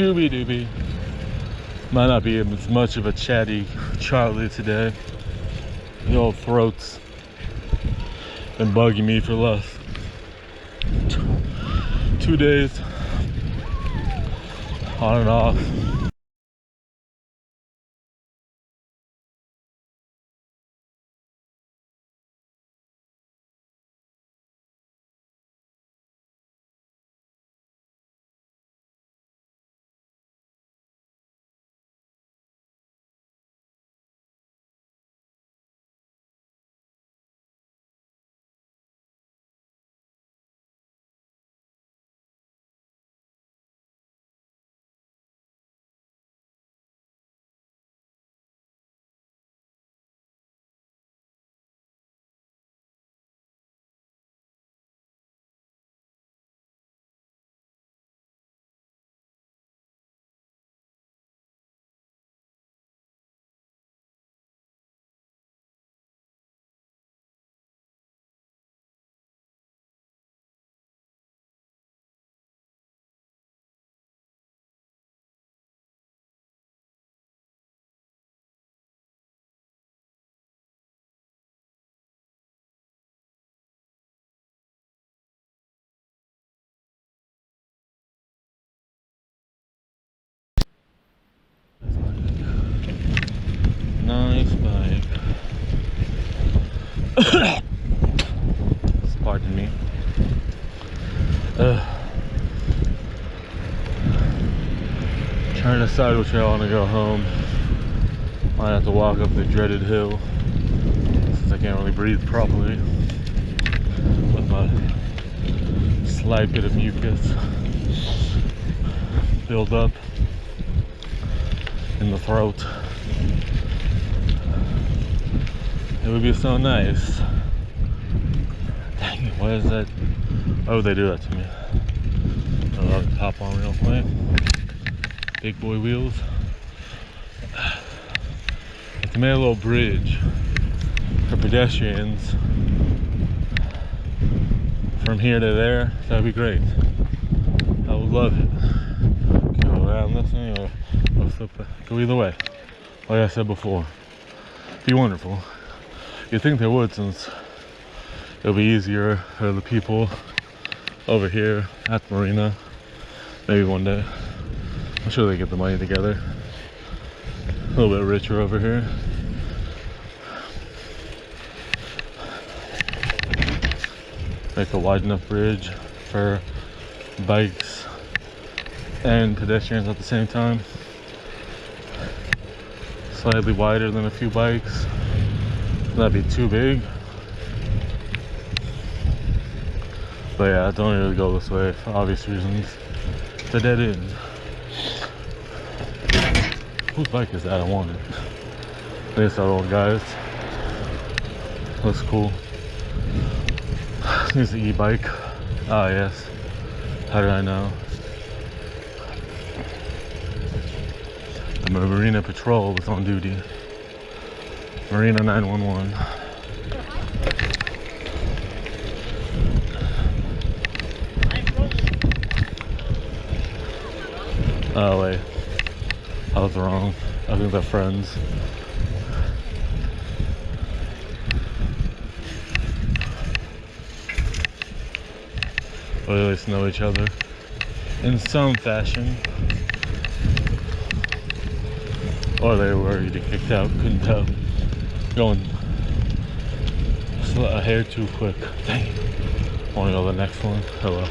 Shooby dooby. Might not be as much of a chatty Charlie today. The old throat's been bugging me for the last 2 days, on and off. Nice bike. Pardon me. Trying to decide which way I want to go home. Might have to walk up the dreaded hill since I can't really breathe properly with my slight bit of mucus build up in the throat. It would be so nice. Dang it, why is that? Why would they do that to me? I'll hop on real quick. Big boy wheels. If they made a little bridge for pedestrians from here to there, that'd be great. I would love it. Go around this thing or flip it. Go either way. Like I said before, be wonderful. You'd think they would, since it'll be easier for the people over here at the marina. Maybe one day. I'm sure they get the money together. A little bit richer over here. Make a wide enough bridge for bikes and pedestrians at the same time. Slightly wider than a few bikes. That'd be too big. But yeah, I don't really go this way for obvious reasons. It's a dead end. Whose bike is that? I want it. I think it's that old guy's. Looks cool. It's the e-bike. Ah, yes. How did I know? The Marina Patrol was on duty. Marina 911. Oh wait, I was wrong. I think they're friends. Or at least know each other in some fashion. Or they were already kicked out, couldn't tell. Going a hair too quick. Dang it. I want to go to the next one. Oh well.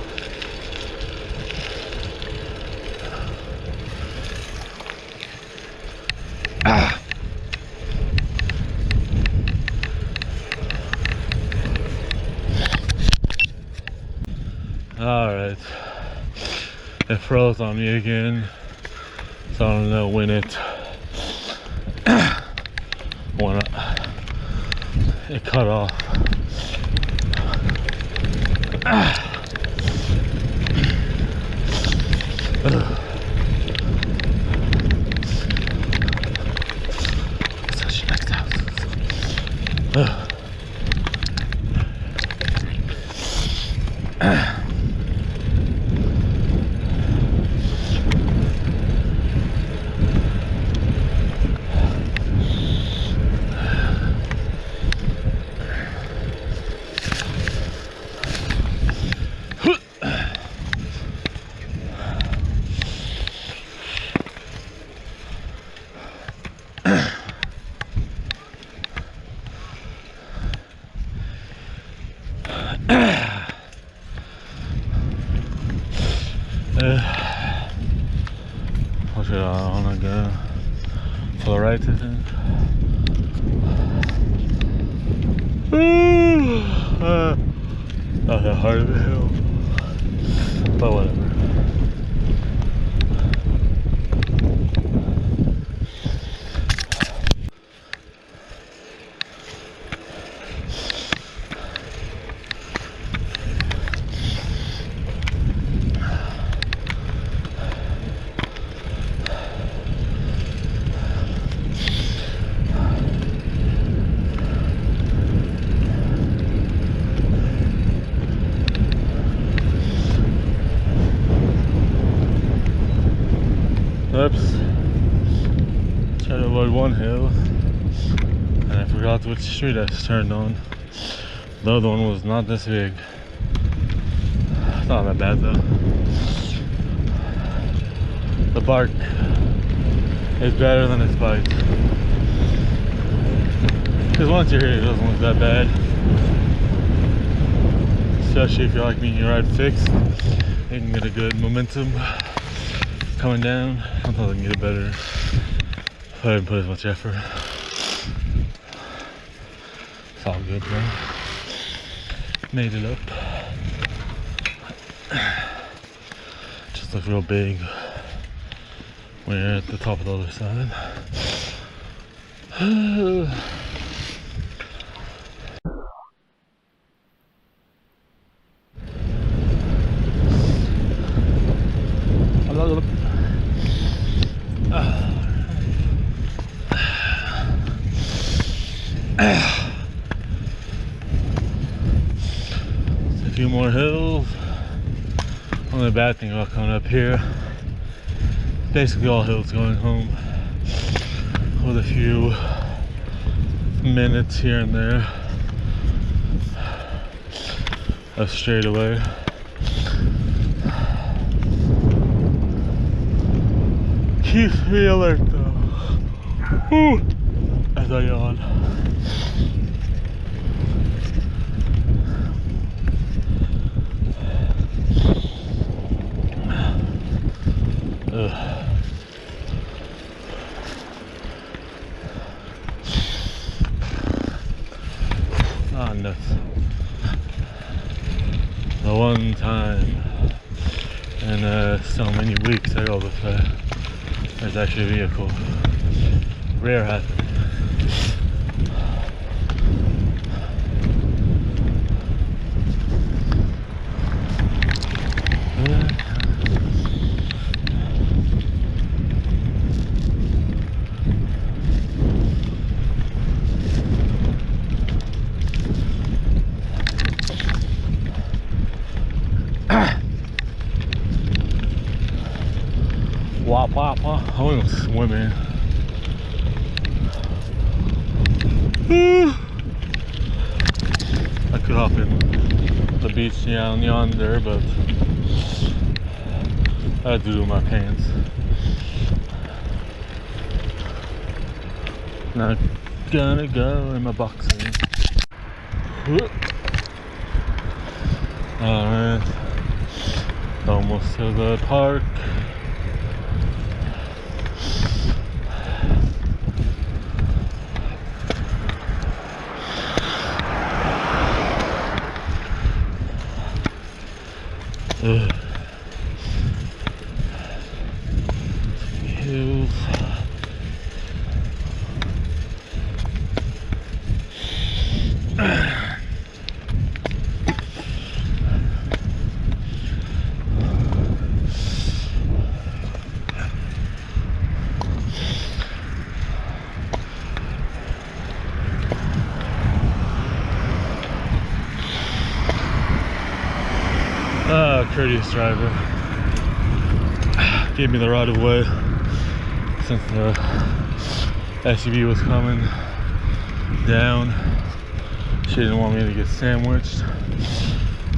Alright, it froze on me again, so I don't know when it cut off. Such next house. to the right, I think. Not that hard of a hill, but whatever. Oops. Tried to avoid one hill and I forgot which street I turned on. The other one was not this big. It's not that bad though. The bark is better than its bite. Because once you're here, it doesn't look that bad. Especially if you're like me and you ride fixed, you can get a good momentum coming down. Sometimes I can get it better if I didn't put as much effort. It's all good, bro. Made it up. Just looks real big when you're at the top of the other side. A few more hills. Only bad thing about coming up here, basically all hills going home, with a few minutes here and there of straightaway. Keeps me alert though. Whew. As I yawn. Ah, nuts. The one time in so many weeks I go this way, there's actually a vehicle. Rare happening. Wop wop wop. I want to go swimming. I could hop in the beach down yonder, but I had to do my pants. Not gonna go in my boxers. Alright, almost to the park. Hills. Courteous driver gave me the right of way since the SUV was coming down. She didn't want me to get sandwiched.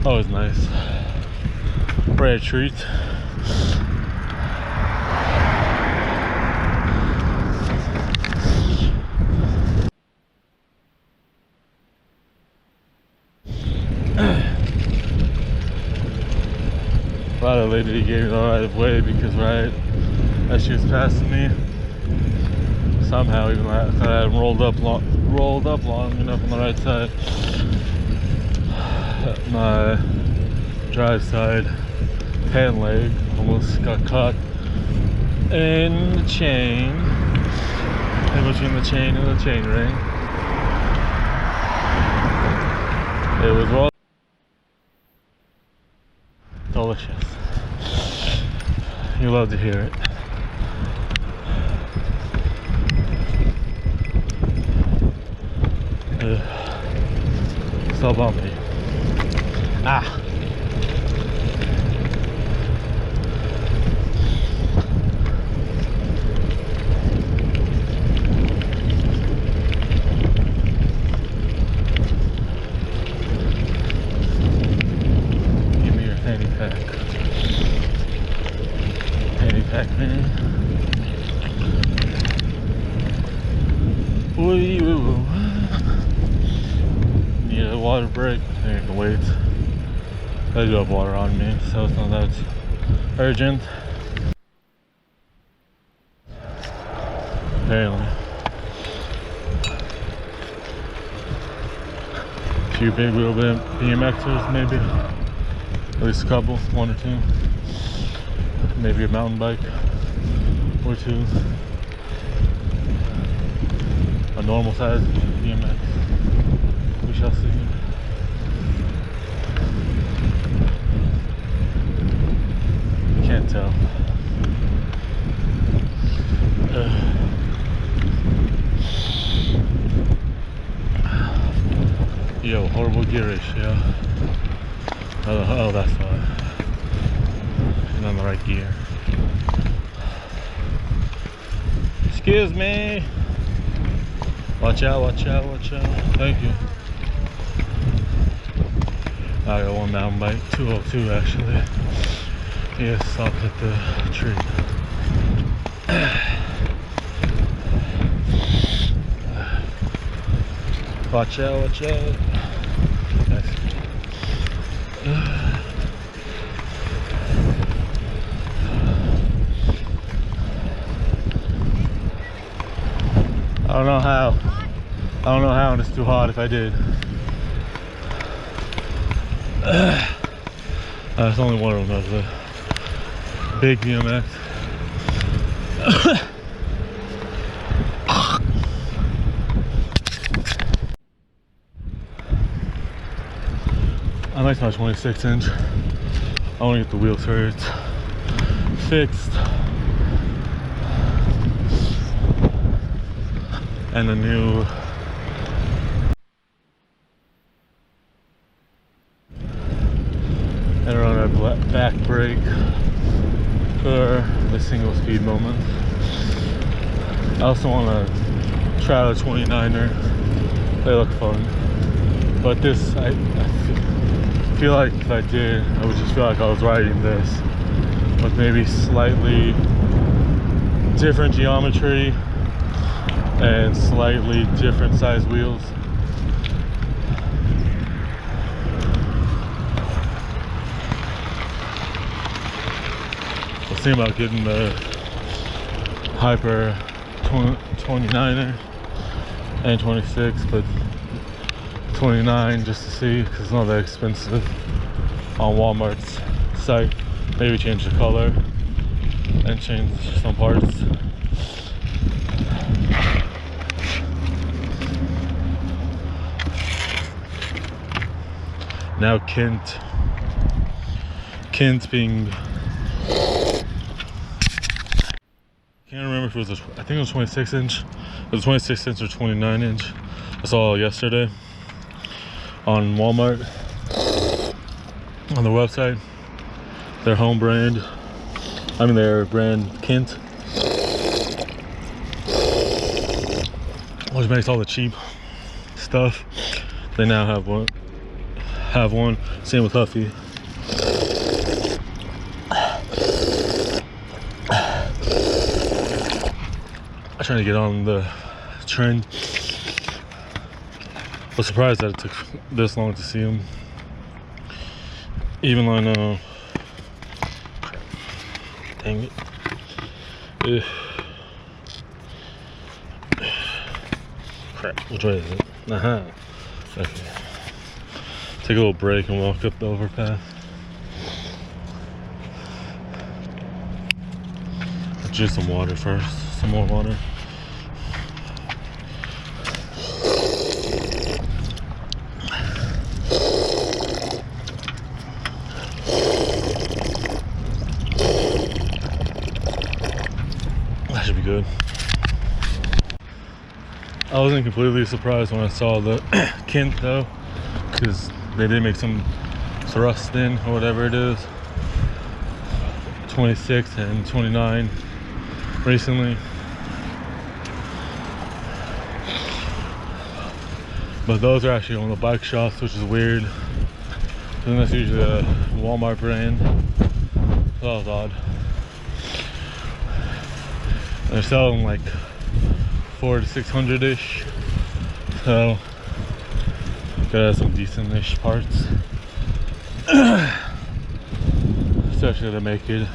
Always nice. Rare treat. Wow, the lady gave me the right of way because right as she was passing me, somehow, even though I hadn't rolled up long enough on the right side. My drive side hand leg almost got caught in the chain, in between the chain and the chain ring. It was well delicious. You love to hear it. So bumpy. Ah. Give me your fanny pack. Fanny pack, man. Ooh. Need a water break. I can wait. I do have water on me, so it's not that urgent. Apparently. A few big wheel BMXers, maybe. At least a couple, one or two. Maybe a mountain bike or two. A normal size BMX. We shall see. Can't tell. Yo, horrible gear ratio. Oh, that's why. I'm on the right gear. Excuse me. Watch out, watch out, watch out. Thank you. I got one mountain bike, 202 actually. Yes, stopped at the tree. Watch out, watch out. Nice. I don't know how. And it's too hot if I did. That's only one of them, that's the big BMX. I like my 26 inch. I want to get the wheel turrets fixed. And a new and run a back brake for the single speed moment. I also want to try the 29er. They look fun, but this I feel like if I did, I would just feel like I was riding this with maybe slightly different geometry and slightly different size wheels. We'll see about getting the Hyper 29er and 26, but 29 just to see, because it's not that expensive on Walmart's site. Maybe change the color and change some parts. Now Kent being, can't remember if it was I think it was 26 inch. It was 26 inch or 29 inch. I saw yesterday on Walmart on the website. Their home brand, their brand Kent, which makes all the cheap stuff. They now have one. Same with Huffy. I'm trying to get on the trend. I was surprised that it took this long to see them, even though I know. Dang it. crap. Which way is it? Okay. Take a little break and walk up the overpass. Just some water first. Some more water. That should be good. I wasn't completely surprised when I saw the Kent though, because they did make some thrust in or whatever it is, 26 and 29 recently. But those are actually on the bike shops, which is weird. And that's usually a Walmart brand. So that was odd. They're selling like 400 to 600-ish. So gotta have some decent-ish parts. Especially to make it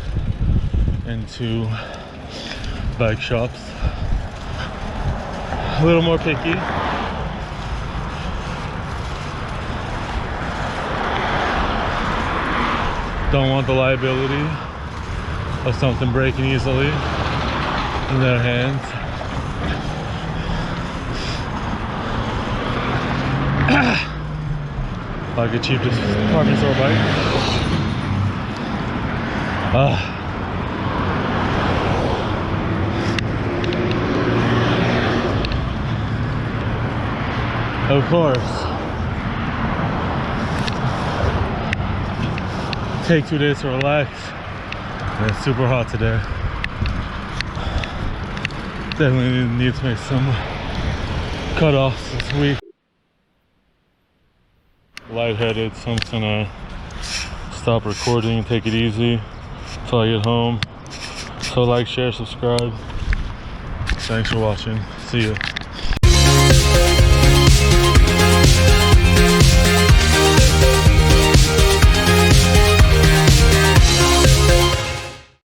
into bike shops. A little more picky. Don't want the liability of something breaking easily in their hands. Like a cheap department store bike. Of course. Take 2 days to relax. And it's super hot today. Definitely need to make some cut-offs this week. Lightheaded, so I'm just gonna stop recording and take it easy until I get home. So like, share, subscribe. Thanks for watching. See ya.